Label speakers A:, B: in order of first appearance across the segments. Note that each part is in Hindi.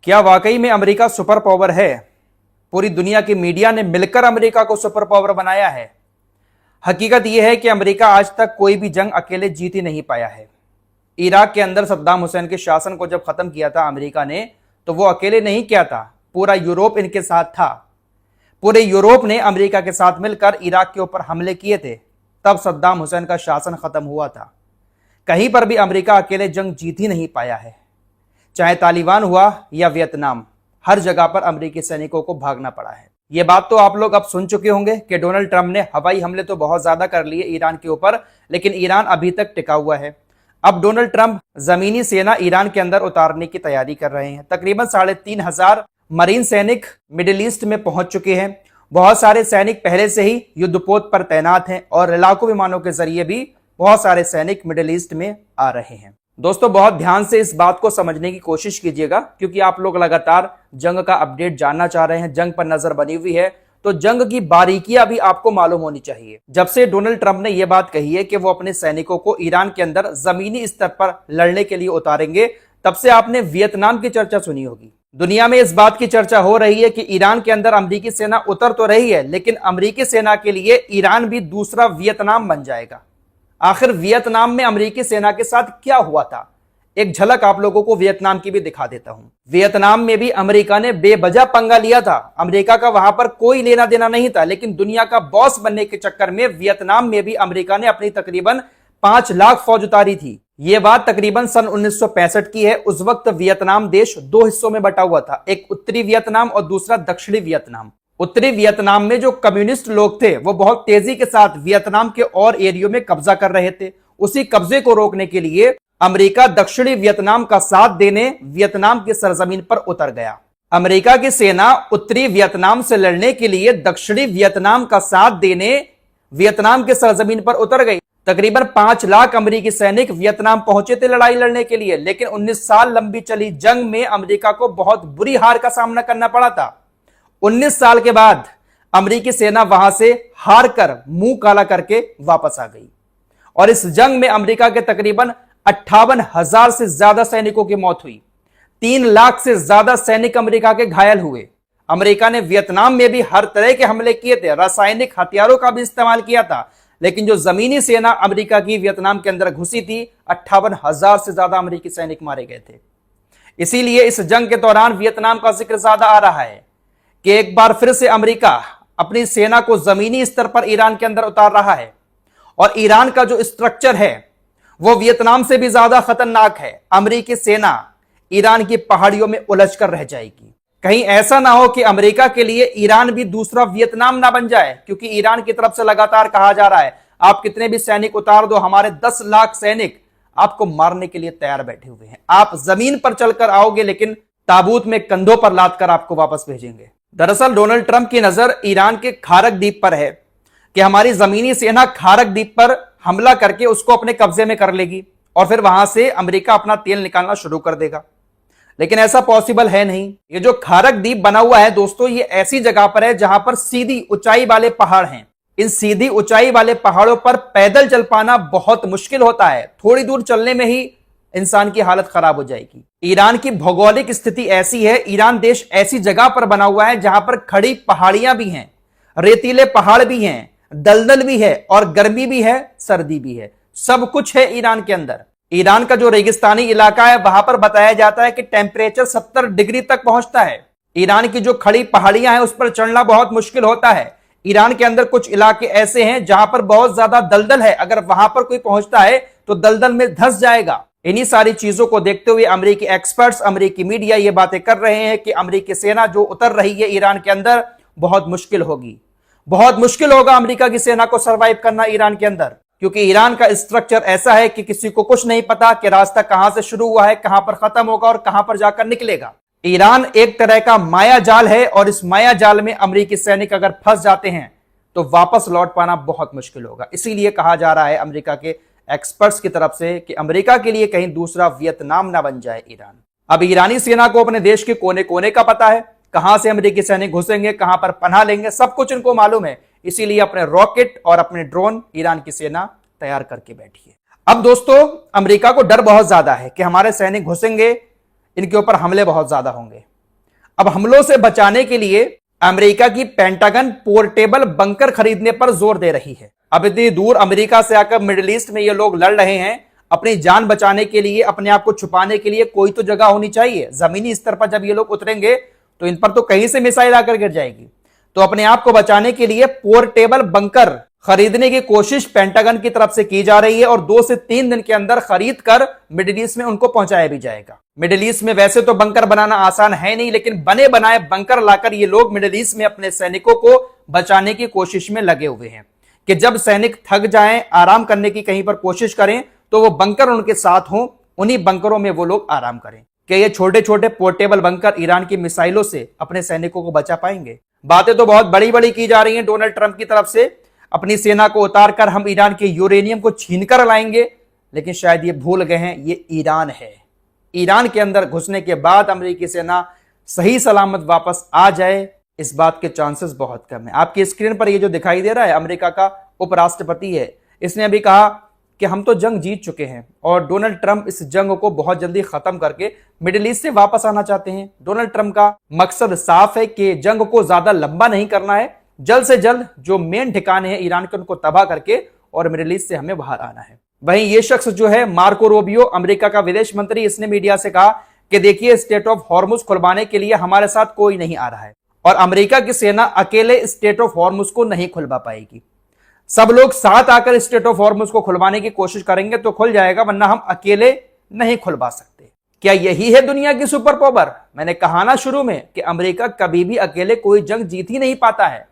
A: क्या वाकई में अमेरिका सुपर पावर है? पूरी दुनिया की मीडिया ने मिलकर अमेरिका को सुपर पावर बनाया है। हकीकत यह है कि अमेरिका आज तक कोई भी जंग अकेले जीत ही नहीं पाया है। इराक के अंदर सद्दाम हुसैन के शासन को जब खत्म किया था अमेरिका ने, तो वो अकेले नहीं किया था, पूरा यूरोप इनके साथ था। पूरे यूरोप ने अमेरिका के साथ मिलकर इराक के ऊपर हमले किए थे, तब सद्दाम हुसैन का शासन खत्म हुआ था। कहीं पर भी अमेरिका अकेले जंग जीत ही नहीं पाया है। चाहे तालिबान हुआ या वियतनाम, हर जगह पर अमेरिकी सैनिकों को भागना पड़ा है। यह बात तो आप लोग अब सुन चुके होंगे कि डोनाल्ड ट्रंप ने हवाई हमले तो बहुत ज्यादा कर लिए ईरान के ऊपर, लेकिन ईरान अभी तक टिका हुआ है। अब डोनाल्ड ट्रंप जमीनी सेना ईरान के अंदर उतारने की तैयारी कर रहे हैं। तकरीबन 3,500 मरीन सैनिक मिडिल ईस्ट में पहुंच चुके हैं। बहुत सारे सैनिक पहले से ही युद्धपोत पर तैनात हैं और लड़ाकू विमानों के जरिए भी बहुत सारे सैनिक मिडिल ईस्ट में आ रहे हैं। दोस्तों, बहुत ध्यान से इस बात को समझने की कोशिश कीजिएगा, क्योंकि आप लोग लगातार जंग का अपडेट जानना चाह रहे हैं, जंग पर नजर बनी हुई है, तो जंग की बारीकियां भी आपको मालूम होनी चाहिए। जब से डोनाल्ड ट्रंप ने यह बात कही है कि वो अपने सैनिकों को ईरान के अंदर जमीनी स्तर पर लड़ने के लिए उतारेंगे, तब से आपने वियतनाम की चर्चा सुनी होगी। दुनिया में इस बात की चर्चा हो रही है कि ईरान के अंदर अमेरिकी सेना उतर तो रही है, लेकिन अमेरिकी सेना के लिए ईरान भी दूसरा वियतनाम बन जाएगा। आखिर वियतनाम में अमेरिकी सेना के साथ क्या हुआ था, एक झलक आप लोगों को वियतनाम की भी दिखा देता हूं। वियतनाम में भी अमेरिका ने बेवजह पंगा लिया था। अमेरिका का वहां पर कोई लेना देना नहीं था, लेकिन दुनिया का बॉस बनने के चक्कर में वियतनाम में भी अमेरिका ने अपनी तकरीबन 5 लाख फौज उतारी थी। यह बात तकरीबन सन 1965 की है। उस वक्त वियतनाम देश 2 हिस्सों में बटा हुआ था, एक उत्तरी वियतनाम और दूसरा दक्षिणी वियतनाम। उत्तरी वियतनाम में जो कम्युनिस्ट लोग थे वो बहुत तेजी के साथ वियतनाम के और एरियो में कब्जा कर रहे थे। उसी कब्जे को रोकने के लिए अमेरिका दक्षिणी वियतनाम का साथ देने वियतनाम की सरजमीन पर उतर गया। अमेरिका की सेना उत्तरी वियतनाम से लड़ने के लिए दक्षिणी वियतनाम का साथ देने वियतनाम के सरजमीन पर उतर गई। तकरीबन 5 लाख अमेरिकी सैनिक वियतनाम पहुंचे थे लड़ाई लड़ने के लिए, लेकिन 19 साल लंबी चली जंग में अमेरिका को बहुत बुरी हार का सामना करना पड़ा था। 19 साल के बाद अमेरिकी सेना वहां से हार कर मुंह काला करके वापस आ गई और इस जंग में अमेरिका के तकरीबन 58,000 से ज्यादा सैनिकों की मौत हुई। 3 लाख से ज्यादा सैनिक अमेरिका के घायल हुए। अमेरिका ने वियतनाम में भी हर तरह के हमले किए थे, रासायनिक हथियारों का भी इस्तेमाल किया था, लेकिन जो जमीनी सेना अमेरिका की वियतनाम के अंदर घुसी थी, 58,000 से ज्यादा अमेरिकी सैनिक मारे गए थे। इसीलिए इस जंग के दौरान वियतनाम का जिक्र ज्यादा आ रहा है कि एक बार फिर से अमेरिका अपनी सेना को जमीनी स्तर पर ईरान के अंदर उतार रहा है और ईरान का जो स्ट्रक्चर है वो वियतनाम से भी ज्यादा खतरनाक है। अमेरिकी सेना ईरान की पहाड़ियों में उलझ कर रह जाएगी। कहीं ऐसा ना हो कि अमेरिका के लिए ईरान भी दूसरा वियतनाम ना बन जाए, क्योंकि ईरान की तरफ से लगातार कहा जा रहा है आप कितने भी सैनिक उतार दो, हमारे 10 लाख सैनिक आपको मारने के लिए तैयार बैठे हुए हैं। आप जमीन पर चलकर आओगे, लेकिन ताबूत में कंधों पर लाद कर आपको वापस भेजेंगे। दरअसल डोनाल्ड ट्रंप की नजर ईरान के खारक द्वीप पर है कि हमारी जमीनी सेना खारक द्वीप पर हमला करके उसको अपने कब्जे में कर लेगी और फिर वहां से अमेरिका अपना तेल निकालना शुरू कर देगा। लेकिन ऐसा पॉसिबल है नहीं। ये जो खारक द्वीप बना हुआ है दोस्तों, ये ऐसी जगह पर है जहां पर सीधी ऊंचाई वाले पहाड़ हैं। इन सीधी ऊंचाई वाले पहाड़ों पर पैदल चल पाना बहुत मुश्किल होता है। थोड़ी दूर चलने में ही इंसान की हालत खराब हो जाएगी। ईरान की भौगोलिक स्थिति ऐसी है, ईरान देश ऐसी जगह पर बना हुआ है जहां पर खड़ी पहाड़ियां भी हैं, रेतीले पहाड़ भी हैं, दलदल भी है और गर्मी भी है, सर्दी भी है, सब कुछ है ईरान के अंदर। ईरान का जो रेगिस्तानी इलाका है वहां पर बताया जाता है कि टेम्परेचर 70 डिग्री तक पहुंचता है। ईरान की जो खड़ी पहाड़ियां हैं उस पर चढ़ना बहुत मुश्किल होता है। ईरान के अंदर कुछ इलाके ऐसे हैं जहां पर बहुत ज्यादा दलदल है, अगर वहां पर कोई पहुंचता है तो दलदल में धंस जाएगा। इन्हीं सारी चीजों को देखते हुए अमेरिकी एक्सपर्ट्स, अमेरिकी मीडिया ये बातें कर रहे हैं कि अमेरिकी सेना जो उतर रही है ईरान के अंदर बहुत मुश्किल होगी। बहुत मुश्किल होगा अमेरिका की सेना को सरवाइव करना ईरान के अंदर, क्योंकि ईरान का स्ट्रक्चर ऐसा है कि किसी को कुछ नहीं पता कि रास्ता कहां से शुरू हुआ है, कहां पर खत्म होगा और कहां पर जाकर निकलेगा। ईरान एक तरह का माया जाल है और इस माया जाल में अमेरिकी सैनिक अगर फंस जाते हैं तो वापस लौट पाना बहुत मुश्किल होगा। इसीलिए कहा जा रहा है अमेरिका के एक्सपर्ट्स की तरफ से कि अमेरिका के लिए कहीं दूसरा वियतनाम ना बन जाए ईरान। अब ईरानी सेना को अपने देश के कोने कोने का पता है, कहां से अमेरिकी सैनिक घुसेंगे, कहां पर पनाह लेंगे, सब कुछ इनको मालूम है। इसीलिए अपने रॉकेट और अपने ड्रोन ईरान की सेना तैयार करके बैठी है। अब दोस्तों, अमेरिका को डर बहुत ज्यादा है कि हमारे सैनिक घुसेंगे, इनके ऊपर हमले बहुत ज्यादा होंगे। अब हमलों से बचाने के लिए अमेरिका की पेंटागन पोर्टेबल बंकर खरीदने पर जोर दे रही है। अब इतनी दूर अमेरिका से आकर मिडिल ईस्ट में ये लोग लड़ रहे हैं, अपनी जान बचाने के लिए, अपने आप को छुपाने के लिए कोई तो जगह होनी चाहिए। जमीनी स्तर पर जब ये लोग उतरेंगे तो इन पर तो कहीं से मिसाइल आकर गिर जाएगी। तो अपने आप को बचाने के लिए पोर्टेबल बंकर खरीदने की कोशिश पेंटागन की तरफ से की जा रही है और 2 से 3 दिन के अंदर खरीद कर मिडिल ईस्ट में उनको पहुंचाया भी जाएगा। मिडिल ईस्ट में वैसे तो बंकर बनाना आसान है नहीं, लेकिन बने बनाए बंकर लाकर ये लोग मिडिल ईस्ट में अपने सैनिकों को बचाने की कोशिश में लगे हुए हैं कि जब सैनिक थक जाएं, आराम करने की कहीं पर कोशिश करें तो वो बंकर उनके साथ हों, उन्हीं बंकरों में वो लोग आराम करें। कि ये छोटे छोटे पोर्टेबल बंकर ईरान की मिसाइलों से अपने सैनिकों को बचा पाएंगे? बातें तो बहुत बड़ी बड़ी की जा रही हैं डोनाल्ड ट्रंप की तरफ से, अपनी सेना को उतार कर हम ईरान के यूरेनियम को छीनकर लाएंगे, लेकिन शायद ये भूल गए हैं ये ईरान है। ईरान के अंदर घुसने के बाद अमेरिकी सेना सही सलामत वापस आ जाए, इस बात के चांसेस बहुत कम है। आपकी स्क्रीन पर ये जो दिखाई दे रहा है अमेरिका का उपराष्ट्रपति है, इसने अभी कहा कि हम तो जंग जीत चुके हैं और डोनाल्ड ट्रंप इस जंग को बहुत जल्दी खत्म करके मिडिल ईस्ट से वापस आना चाहते हैं। डोनाल्ड ट्रंप का मकसद साफ है कि जंग को ज्यादा लंबा नहीं करना है, जल्द से जल्द जो मेन ठिकाने हैं ईरान के उनको तबाह करके और मिडिल ईस्ट से हमें बाहर आना है। वहीं ये शख्स जो है मार्को रूबियो, अमेरिका का विदेश मंत्री, इसने मीडिया से कहा कि देखिए स्टेट ऑफ हॉर्मुज खुलवाने के लिए हमारे साथ कोई नहीं आ रहा है और अमेरिका की सेना अकेले स्टेट ऑफ हॉर्मुज को नहीं खुलवा पाएगी। सब लोग साथ आकर स्टेट ऑफ हॉर्मुज को खुलवाने की कोशिश करेंगे तो खुल जाएगा, वरना हम अकेले नहीं खुलवा सकते। क्या यही है दुनिया की सुपर पावर? मैंने कहा ना शुरू में कि अमेरिका कभी भी अकेले कोई जंग जीत ही नहीं पाता है।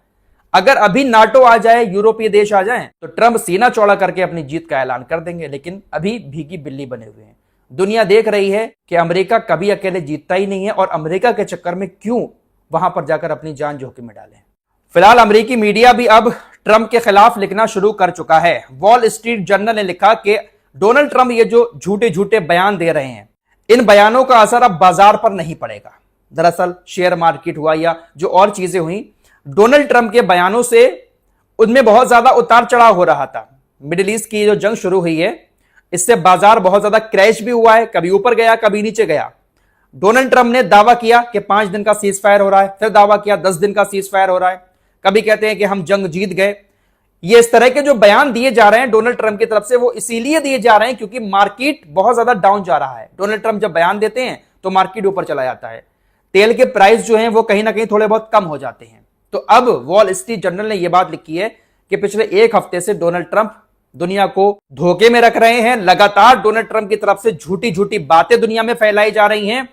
A: अगर अभी नाटो आ जाए, यूरोपीय देश आ जाएं, तो ट्रंप सीना चौड़ा करके अपनी जीत का ऐलान कर देंगे, लेकिन अभी भीगी बिल्ली बने हुए हैं। दुनिया देख रही है कि अमेरिका कभी अकेले जीतता ही नहीं है और अमेरिका के चक्कर में क्यों वहां पर जाकर अपनी जान जोखिम में डालें। फिलहाल अमेरिकी मीडिया भी अब ट्रंप के खिलाफ लिखना शुरू कर चुका है। वॉल स्ट्रीट जर्नल ने लिखा कि डोनाल्ड ट्रंप ये जो झूठे झूठे बयान दे रहे हैं, इन बयानों का असर अब बाजार पर नहीं पड़ेगा। दरअसल शेयर मार्केट हुआ या जो और चीजें हुई, डोनाल्ड ट्रंप के बयानों से उनमें बहुत ज्यादा उतार चढ़ाव हो रहा था। मिडिल ईस्ट की जो जंग शुरू हुई है, इससे बाजार बहुत ज्यादा क्रैश भी हुआ है, कभी ऊपर गया कभी नीचे गया। डोनाल्ड ट्रंप ने दावा किया कि 5 दिन का सीज फायर हो रहा है, फिर दावा किया 10 दिन का सीज फायर हो रहा है, कभी कहते हैं कि हम जंग जीत गए। ये इस तरह के जो बयान दिए जा रहे हैं डोनाल्ड ट्रंप की तरफ से, वो इसीलिए दिए जा रहे हैं क्योंकि मार्केट बहुत ज्यादा डाउन जा रहा है। डोनाल्ड ट्रंप जब बयान देते हैं तो मार्केट ऊपर चला जाता है, तेल के प्राइस जो हैं वो कहीं ना कहीं थोड़े बहुत कम हो जाते हैं। तो अब वॉल स्ट्रीट जर्नल ने यह बात लिखी है कि पिछले 1 हफ्ते से डोनाल्ड ट्रंप दुनिया को धोखे में रख रहे हैं। लगातार डोनाल्ड ट्रंप की तरफ से झूठी झूठी बातें दुनिया में फैलाई जा रही हैं।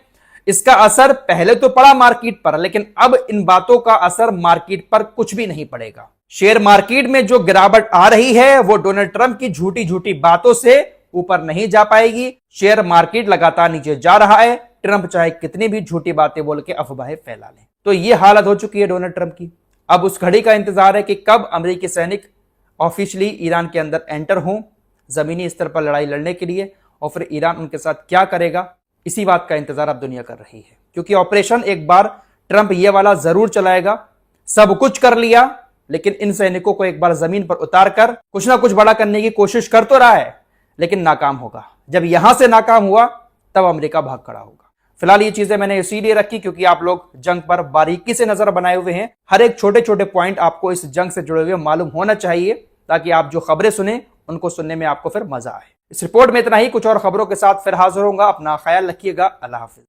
A: इसका असर पहले तो पड़ा मार्केट पर, लेकिन अब इन बातों का असर मार्केट पर कुछ भी नहीं पड़ेगा। शेयर मार्केट में जो गिरावट आ रही है वो डोनाल्ड ट्रंप की झूठी झूठी बातों से ऊपर नहीं जा पाएगी। शेयर मार्केट लगातार नीचे जा रहा है, ट्रंप चाहे कितनी भी झूठी बातें बोल के अफवाहें फैला ले। तो ये हालत हो चुकी है डोनाल्ड ट्रंप की। अब उस घड़ी का इंतजार है कि कब अमेरिकी सैनिक ऑफिशियली ईरान के अंदर एंटर हों जमीनी स्तर पर लड़ाई लड़ने के लिए, और फिर ईरान उनके साथ क्या करेगा, इसी बात का इंतजार अब दुनिया कर रही है। क्योंकि ऑपरेशन एक बार ट्रंप ये वाला जरूर चलाएगा। सब कुछ कर लिया, लेकिन इन सैनिकों को एक बार जमीन पर उतार कर कुछ ना कुछ बड़ा करने की कोशिश कर तो रहा है, लेकिन नाकाम होगा। जब यहां से नाकाम हुआ तब अमेरिका भाग खड़ा होगा। फिलहाल ये चीजें मैंने इसीलिए रखी क्योंकि आप लोग जंग पर बारीकी से नजर बनाए हुए हैं। हर एक छोटे छोटे पॉइंट आपको इस जंग से जुड़े हुए मालूम होना चाहिए, ताकि आप जो खबरें सुने उनको सुनने में आपको फिर मजा आए। इस रिपोर्ट में इतना ही। कुछ और खबरों के साथ फिर हाजिर होऊंगा। अपना ख्याल रखिएगा। अल्लाह हाफिज।